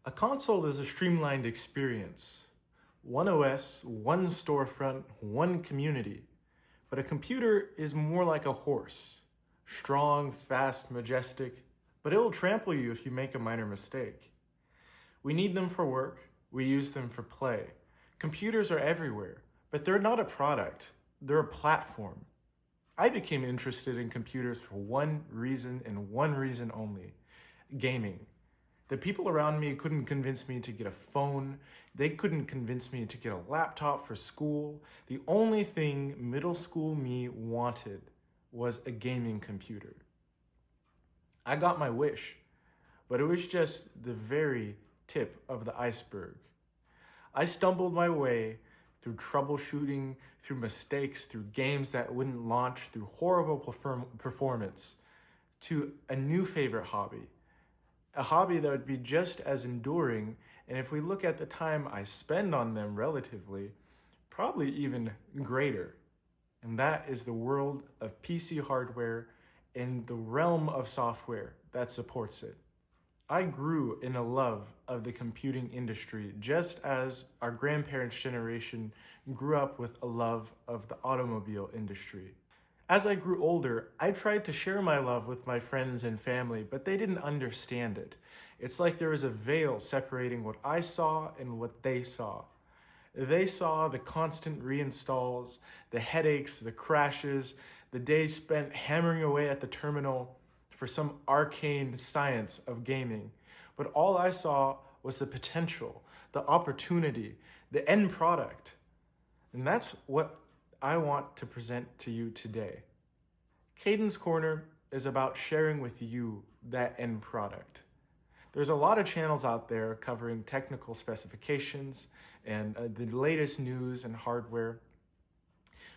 A console is a streamlined experience. One OS, one storefront, one community. But a computer is more like a horse. Strong, fast, majestic, but it will trample you if you make a minor mistake. We need them for work, we use them for play. Computers are everywhere, but they're not a product, they're a platform. I became interested in computers for one reason and one reason only: gaming. The people around me couldn't convince me to get a phone. They couldn't convince me to get a laptop for school. The only thing middle school me wanted was a gaming computer. I got my wish, but it was just the very tip of the iceberg. I stumbled my way through troubleshooting, through mistakes, through games that wouldn't launch, through horrible performance, to a new favorite hobby. A hobby that would be just as enduring, and if we look at the time I spend on them relatively, probably even greater. And that is the world of PC hardware and the realm of software that supports it. I grew in a love of the computing industry, just as our grandparents' generation grew up with a love of the automobile industry. As I grew older, I tried to share my love with my friends and family, but they didn't understand it. It's like there was a veil separating what I saw and what they saw. They saw the constant reinstalls, the headaches, the crashes, the days spent hammering away at the terminal for some arcane science of gaming. But all I saw was the potential, the opportunity, the end product. And that's what I want to present to you today. Caden's Corner is about sharing with you that end product. There's a lot of channels out there covering technical specifications and the latest news and hardware,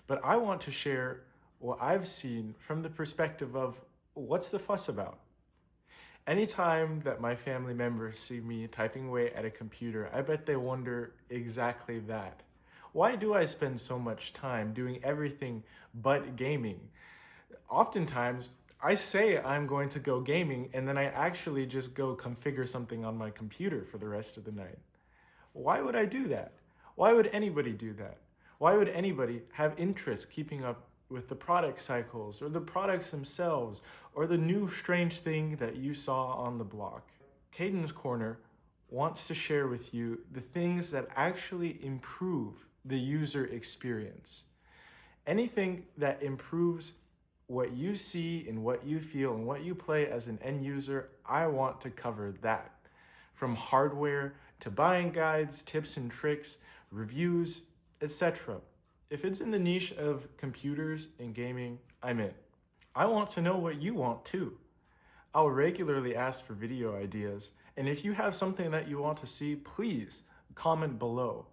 but I want to share what I've seen from the perspective of what's the fuss about. Anytime that my family members see me typing away at a computer, I bet they wonder exactly that. Why do I spend so much time doing everything but gaming? Oftentimes, I say I'm going to go gaming and then I actually just go configure something on my computer for the rest of the night. Why would I do that? Why would anybody do that? Why would anybody have interest keeping up with the product cycles or the products themselves or the new strange thing that you saw on the block? Caden's Corner wants to share with you the things that actually improve the user experience. Anything that improves what you see and what you feel and what you play as an end user, I want to cover that. From hardware to buying guides, tips and tricks, reviews, etc. If it's in the niche of computers and gaming, I'm in. I want to know what you want too. I'll regularly ask for video ideas, and if you have something that you want to see, please comment below.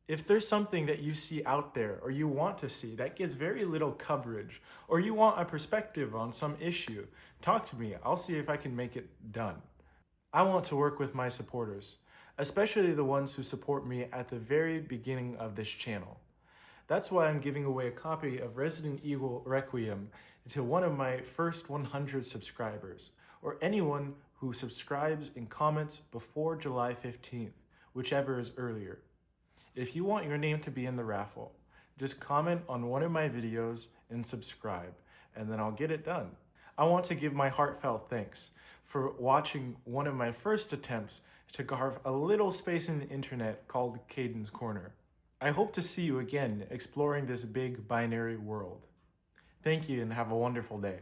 If there's something that you see out there or you want to see that gets very little coverage, or you want a perspective on some issue, talk to me. I'll see if I can make it done. I want to work with my supporters, especially the ones who support me at the very beginning of this channel. That's why I'm giving away a copy of Resident Evil Requiem to one of my first 100 subscribers, or anyone who subscribes and comments before July 15th, whichever is earlier. If you want your name to be in the raffle, just comment on one of my videos and subscribe, and then I'll get it done. I want to give my heartfelt thanks for watching one of my first attempts to carve a little space in the internet called Caden's Corner. I hope to see you again exploring this big binary world. Thank you and have a wonderful day.